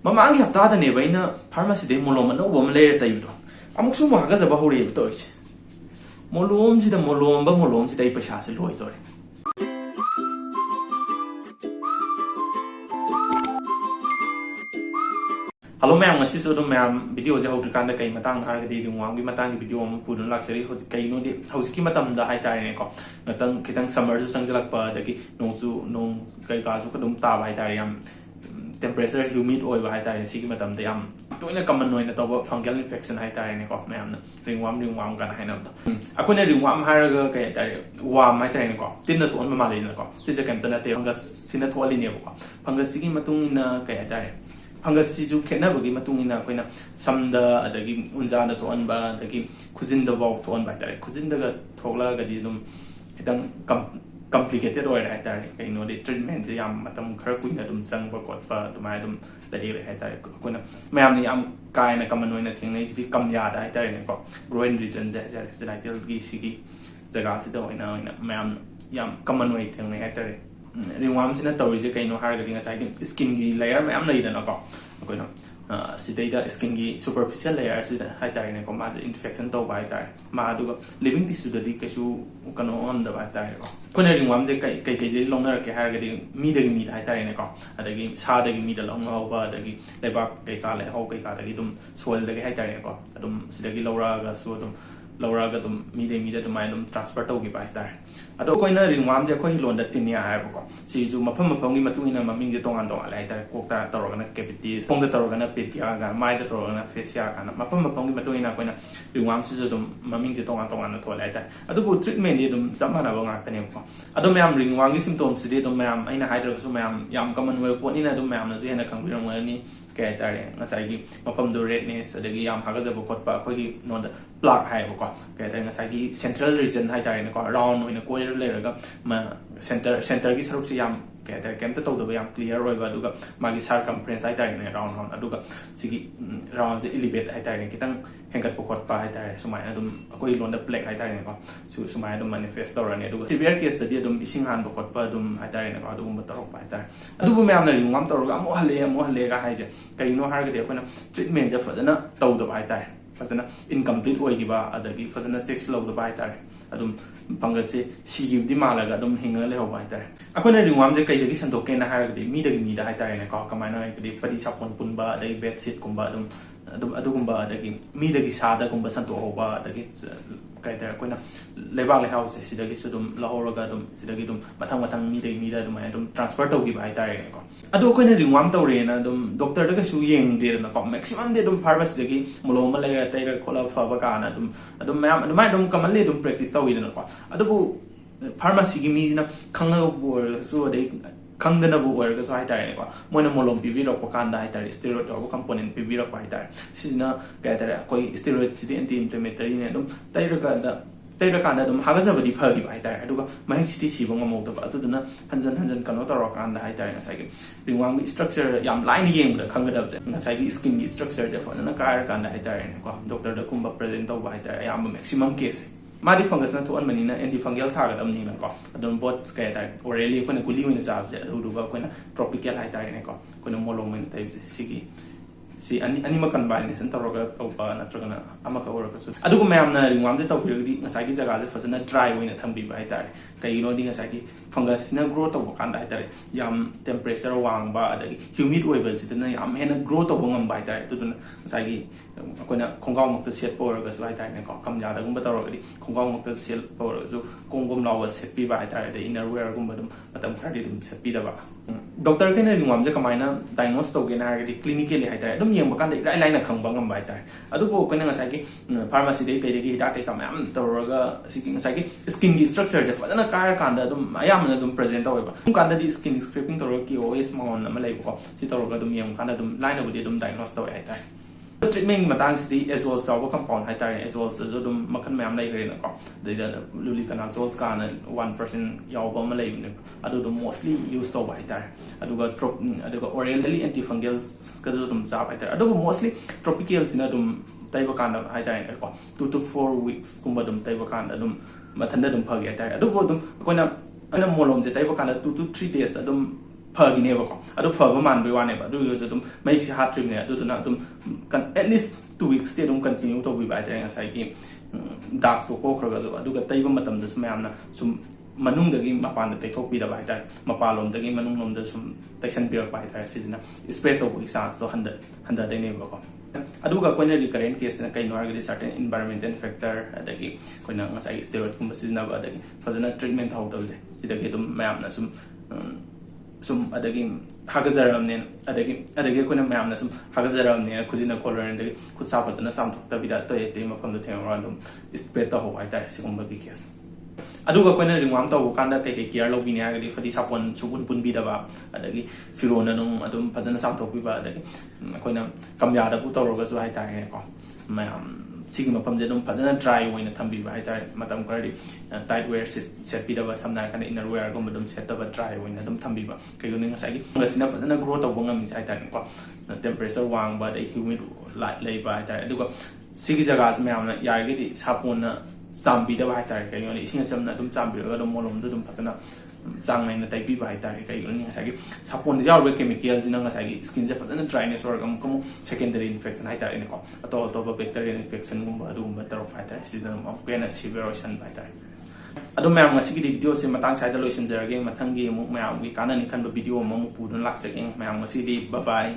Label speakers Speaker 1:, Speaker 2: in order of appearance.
Speaker 1: Mamangi hapta da neba ina pharmacy de molom no bom le tai do amuk su ma ga zaba hore to is molom si da molom si dai pasha se loi to Hello ma'am ngasi so do ma'am video je hautu kan da kai matang har ga di ringworm gi matang gi video mu pudun luxury ho kai no di hausi ki matam da hai tai ne ko natang kitang summer su sangjak pa da ki nong su nong kai ka su ka dum ta bai tai yam temperature humid oil hai tai si ki matam da yam toina common noina to fungal infection hai tai ne ko ma'am na ringworm kan hai na to akuna ringworm har ga kai tai worm hai tai ne ko tin na thon ma le na ko si se kan ta na te fungus sina tholi ne ko fungus si ki matung ina kai tai fungus si ju khena bagi matung ina koina samda adagi unja na to anba adagi khujin da baw to anba tai khujin da ga thokla ga di dum kitang complicated oi hai tai kai no de treatment je yam matam khar kuina dum chang ba kot pa dumai dum da e hai tai koina mayam ni yam kai na common oi na thing nei si kam ya da hai tai ne ko groin region je like gi sigi jaga si da oi na mayam yam common oi thing nei hai tai ringworm sina tawri je kaino har ga dinga sai skin gi layer ma am nei da na ko koina sidai skin gi superficial layer sida hai tai ne ko ma infection to bai tai ma du living tissue da di kasu kano on da bai tai ko koina ringworm je kai je long na ke har ga di mi da gi mi hai tai ne ko adagi sa da gi mi da long ho ba adagi leba kai ka le ho kai ka da gi dum soil da gi hai tai ne ko adum sida gi lora ga su dum Laura got them me that my transport to by there. I don't go in a ringworm, they're quite long that tin ya have. See, you mapum pongi matuina, maming the tongue and dog later, cook that organ cavities, pong the organ pitiaga, my the organ facia, and mapum pongi matuina, when ringworm system, maming the tongue and dog and the toilet. I don't go treatment, some man about the name. I don't ma'am ringworm symptoms, they don't ma'am, in a hydrosomam, yam common way, what in a domam, and a concrete kaya tare ngasai gi mapam do redness adagi yam haga jabu khotpa khoi gi no da plaque hai ko kaya tare ngasai gi central region hai tare ne ko round oina koi le raga ma center gi sarup si yam kaya tare kem ta to da yam clear roi ba duga magi circumference hai tare ne round aduga sigi round je elevate hai tare kitang hengat po khotpa hai tare sumai adum koi lon da plaque hai tare ne ko sumai adum manifest do rane aduga severe case da di adum ising han bo khotpa adum hai tare ne ko adum ba tarok pa hai tare adubu me amna ringworm tarok mo hale ga hai je kai no har ga de khona treatment ja fadana taw da bai tai fadana incomplete oi gi ba adagi fadana checks lo da bai tai adum fungus se si gi di mala ga adum hinga le ho bai tai akona ringworm je kai gi santok ke na har ga de mi da gi mi da hai tai ne ko kamai na ga de padi sapon pun ba dai bed sheet kumba adugumba adagi mi da gi sa da kumba santok ho ba adagi kai ta koina lebak le house sidagi sudum lahora ga dum sidagi dum mathang mi da dum ai dum transfer to gi bai tai ne ko adu koina ringworm to re na dum doctor da ga su yeng de na ko maximum de dum pharmacy dagi molom ma le ga tai ga khola fa ba ka na dum ma'am dum kamal le dum practice to wi na ko adu bu pharmacy gi mi na khanga bo su de khangdana bu war ga so hai tai ne ko moina molom pi bi ro ko kan da hai tai steroid or component pi bi ro hai tai sina ga tai koi steroid si anti inflammatory ne dum tai ro ka da dum haga za badi phagi bai tai aduga mahik city si bong mo da atu duna hanjan kano ta ro kan da hai tai ngasai gi ringworm structure yam line yeng da khang da ngasai gi skin gi structure da fa na ka kan da hai tai ne ko doctor da kumba present to bai tai yam maximum case Madi fungus na tuan manina antifungal tha ga dam ni ko adon bot kaya tai orally ko na guli win sa je ruduga ko na tropical hai tai ne ko na molom men tai sigi si ani makan combination taroga topa na tragana amaka ora ka su adugo mayam na ringworm je tawbi di ngasai gi jaga je fazana dry win thambi bai tai kai no di ngasai gi fungus na grow to kan dai tai yam temperature wang ba adagi humid oi ba sidana yam hena grow to ngam bai tai tu ngasai gi ko na khonggaw mok ta set por ga sai tai ne ko kam ja da gum ba taroga di khonggaw mok ta set por ju kongom lawa set pi bai tai de inner wear gum ba dum matam khari dum set pi da ba doctor ke na ringworm je kamaina diagnose to ge na ga di clinically hai tai dum yeng ba kan dai lai na khang ba ngam bai tai adu ko ko na ngasai gi pharmacy dei kai gi da kai kam am taroga siki ngasai gi skin gi structure je fa na ka kan da dum ayam na dum present to ba dum kan da di skin scraping taroga ki os mon na ma lai ko si taroga dum yeng kan da dum lai na bu di dum diagnose to hai tai treatment matang si as well as our compound hai tai as well as dum makan mayam lai gre na ko da luli kana zos kana 1% yaw ba ma lai ne adu dum mostly used to hai tai aduga orally antifungals ka dum sa hai tai adu mostly tropicals na dum tai ba kana hai tai ko 2 to 4 weeks kumba dum tai ba kana dum mathanda dum phagi hai tai adu dum ko na molom je tai ba kana 2 to 3 days adum ꯐꯒꯤꯅꯦꯕꯀꯣ ꯑꯗꯨ ꯐꯕ ꯃꯥꯟꯕꯩ ꯋꯥꯅꯦꯕ ꯑꯗꯨꯒꯤꯁꯨ ꯑꯗꯨꯝ ꯃꯩꯁꯦ ꯍꯥꯠꯇ꯭ꯔꯤꯕꯅꯦ ꯑꯗꯨꯗꯨꯅ ꯑꯗꯨꯝ at least 2 weeks ꯑꯗꯨꯝ continue ꯇꯧꯕꯤꯕ ꯍꯥꯏꯇꯥꯔꯦ ꯉꯁꯥꯏꯒꯤ ꯗꯥꯛꯇꯣ ꯀꯣꯛꯈ꯭ꯔꯒꯁꯨ ꯑꯗꯨꯒ ꯇꯩꯕ ꯃꯇꯝꯗꯁꯨ ꯃꯌꯥꯝꯅ ꯁꯨꯝ ꯃꯅꯨꯡꯗꯒꯤ ꯃꯄꯥꯟꯗ ꯇꯩꯊꯣꯛꯄꯤꯗꯕ ꯍꯥꯏꯇꯥꯔꯦ ꯃꯄꯥꯟꯂꯣꯝꯗꯒꯤ ꯃꯅꯨꯡꯂꯣꯝꯗ ꯁꯨꯝ ꯇꯩꯁꯟꯕꯤꯔꯛꯄ ꯍꯥꯏꯇꯥꯔꯦ ꯁꯤꯁꯤꯅ ꯁ꯭ꯄ꯭ꯔꯦꯗ ꯇꯧꯕꯒꯤ ꯆꯥꯟꯁꯇꯣ ꯍꯟꯊꯗꯣꯏꯅꯦꯕꯀꯣ ꯑꯗꯨꯒ ꯑꯩꯈꯣꯏꯅ ꯔꯤꯀꯔꯦꯟ ꯀꯦꯁꯇꯅ ꯀꯩꯅꯣ ꯍꯥꯏꯔꯒꯗꯤ ꯁꯔꯇꯦꯟ ꯏꯟꯚꯥꯏꯔꯣꯟꯃꯦꯟꯇꯦꯜ ꯐꯦꯛꯇꯔ ꯑꯗꯒꯤ ꯑꯩꯈꯣꯏꯅ ꯉꯁꯥꯏꯒꯤ ꯁ꯭ꯇꯦꯔꯣꯏꯗꯀꯨꯝꯕ ꯁꯤꯖꯤꯟꯅꯕ ꯑꯗꯒꯤ ꯐꯖꯅ ꯇ꯭ꯔꯤꯠꯃꯦꯟ ꯇꯧꯍꯧꯗꯕꯁꯦ ꯁꯤꯗꯒꯤ ꯑꯗꯨꯝ ꯃꯌꯥꯝꯅ ꯁꯨꯝ ꯑꯗꯒꯤ ꯍꯥꯒꯠꯖꯔꯕꯅꯦꯅ ꯑꯗꯒꯤ ꯑꯩꯈꯣꯏꯅ ꯃꯌꯥꯝꯅ ꯁꯨꯝ ꯍꯥꯒꯠꯖꯔꯕꯅꯦꯅ ꯈꯨꯖꯤꯟꯅ ꯈꯣꯠꯂꯨꯔꯅꯤ ꯑꯗꯒꯤ ꯈꯨꯠ ꯁꯥ ꯐꯖꯅ ꯆꯥꯝꯊꯣꯛꯇꯕꯤꯗ ꯑꯇꯩ ꯃꯐꯝꯗ ꯊꯦꯡꯅꯔꯒ ꯑꯗꯨꯝ ꯁ꯭ꯄ꯭ꯔꯦꯗ ꯇꯧꯍꯧꯕ ꯍꯥꯏꯇꯥꯔꯦ ꯁꯤꯒꯨꯝꯕꯒꯤ ꯀꯦꯁ ꯑꯗꯨꯒ ꯑꯩꯈꯣꯏꯅ ꯔꯤꯡꯋꯥꯔꯝ ꯇꯧꯕ ꯀꯥꯟꯗ ꯀꯩꯀꯩ ꯀꯤꯌꯔ ꯂꯧꯕꯤꯅꯤ ꯍꯥꯏꯔꯒꯗꯤ ꯐꯗꯤ ꯁꯥꯄꯣꯟ ꯁꯨꯡꯄꯨꯟ ꯄꯨꯟꯕꯤꯗꯕ ꯑꯗꯒꯤ ꯐꯤꯔꯣꯟꯅ ꯑꯗꯨꯝ ꯐꯖꯅ ꯆꯥꯝꯊꯣꯛꯄꯤꯕ ꯑꯗꯒꯤ ꯑꯩꯈꯣꯏꯅ ꯀꯝꯌꯥꯗꯕꯨ ꯇꯧꯔꯒꯁꯨ ꯍꯥꯏꯇꯥꯔꯦꯅꯦꯀꯣ ꯃꯌꯥꯝ ꯁꯤꯒꯤ ꯃꯐꯝꯁꯦ ꯑꯗꯨꯝ ꯐꯖꯅ ꯗ꯭ꯔꯥꯏ ꯑꯣꯏꯅ ꯊꯝꯕꯤꯕ ꯍꯥꯏꯇꯥꯔꯦ ꯃꯇꯝ ꯈꯔꯗꯤ ꯇꯥꯏꯠ ꯋꯦꯌꯔ ꯁꯦꯠꯄꯤꯗꯕ ꯁꯝꯅ ꯍꯥꯏꯔꯀꯥꯟꯗ ꯏꯅꯔ ꯋꯦꯌꯔꯒꯨꯝꯕ ꯑꯗꯨꯝ ꯁꯦꯠꯇꯕ ꯗ꯭ꯔꯥꯏ ꯑꯣꯏꯅ ꯑꯗꯨꯝ ꯊꯝꯕꯤꯕ ꯀꯩꯒꯤꯅꯣ ꯉꯁꯥꯏꯒꯤ ꯐꯪꯒꯁꯁꯤꯅ ꯐꯖꯅ ꯒ꯭ꯔꯣ ꯇꯧꯕ ꯉꯝꯃꯤꯁꯦ ꯍꯥꯏꯇꯥꯔꯦꯀꯣ ꯇꯦꯝꯄꯔꯦꯆꯔ ꯋꯥꯡꯕ ꯑꯗꯩ ꯍ꯭ꯌꯨꯃꯤड ꯂꯩꯕ ꯍꯥꯏꯇꯥꯔꯦ ꯑꯗꯨꯒ ꯁꯤꯒꯤ ꯖꯒꯥꯁꯤ ꯃꯌꯥꯝꯅ ꯌꯥꯔꯒꯗꯤ ꯁꯥꯄꯣꯟꯅ ꯆꯥꯝꯕꯤꯗꯕ ꯍꯥꯏꯇꯥꯔꯦ ꯀꯩꯒꯤꯅꯣ ꯏꯁꯤꯡ ꯑꯆꯝꯕꯅ ꯑꯗꯨꯝ ꯆꯥꯝꯕꯤꯔꯒ ꯑꯗꯨꯝ ꯃꯣꯂꯣꯝꯗꯣ ꯑꯗꯨꯝ ꯐꯖꯅ ꯆꯥꯡ ꯅꯥꯏꯅ ꯇꯩꯕꯤꯕ ꯍꯥꯏꯇꯥꯔꯦ ꯀꯩꯒꯤꯅꯣ ꯉꯁꯥꯏꯒꯤ ꯁꯥꯄꯣꯟꯗ ꯌꯥꯎꯔꯤꯕ ꯀꯦꯃꯤꯀꯦꯜꯁꯤꯅ ꯉꯁꯥꯏꯒꯤ ꯁ꯭ꯀꯤꯟꯁꯦ ꯐꯖꯅ ꯗ꯭ꯔꯥꯏꯅꯦꯁ ꯑꯣꯏꯔꯒ ꯑꯃꯨꯛ ꯁꯦꯀꯦꯟꯗꯔꯤ ꯏꯟꯐꯦꯛꯁꯟ ꯍꯥꯏꯇꯥꯔꯦꯅꯦꯀꯣ ꯑꯇꯣꯞꯄ ꯕꯦꯛꯇꯔꯤꯌꯦꯜ ꯏꯟꯐꯦꯛꯁꯟꯒꯨꯝꯕ ꯑꯗꯨꯒꯨꯝꯕ ꯇꯧꯔꯛꯄ ꯍꯥꯏꯇꯥꯔꯦ ꯁꯤꯗ ꯑꯃꯨꯛ ꯍꯦꯟꯅ ꯁꯤꯚꯤꯌꯔ ꯑꯣꯏꯁꯟꯕ ꯍꯥꯏꯇꯥꯔꯦ ꯑꯗꯣ ꯃꯌꯥꯝ ꯉꯁꯤꯒꯤꯗꯤ ꯚꯤꯗꯤꯑꯣꯁꯦ ꯃꯇꯥꯡ ꯁ꯭ꯋꯥꯏꯗ ꯂꯣꯏꯁꯤꯟꯖꯔꯒꯦ ꯃꯊꯪꯒꯤ ꯑꯃꯨꯛ ꯃꯌꯥꯝꯒꯤ ꯀꯥꯟꯅꯅꯤ ꯈꯟꯕ ꯚꯤꯗꯤꯑꯣ ꯑꯃꯨꯛ ꯄꯨꯗꯨꯅ ꯂꯥꯛꯆꯒꯦ ꯃꯌꯥꯝ ꯉꯁꯤꯗꯤ ꯕꯥꯏ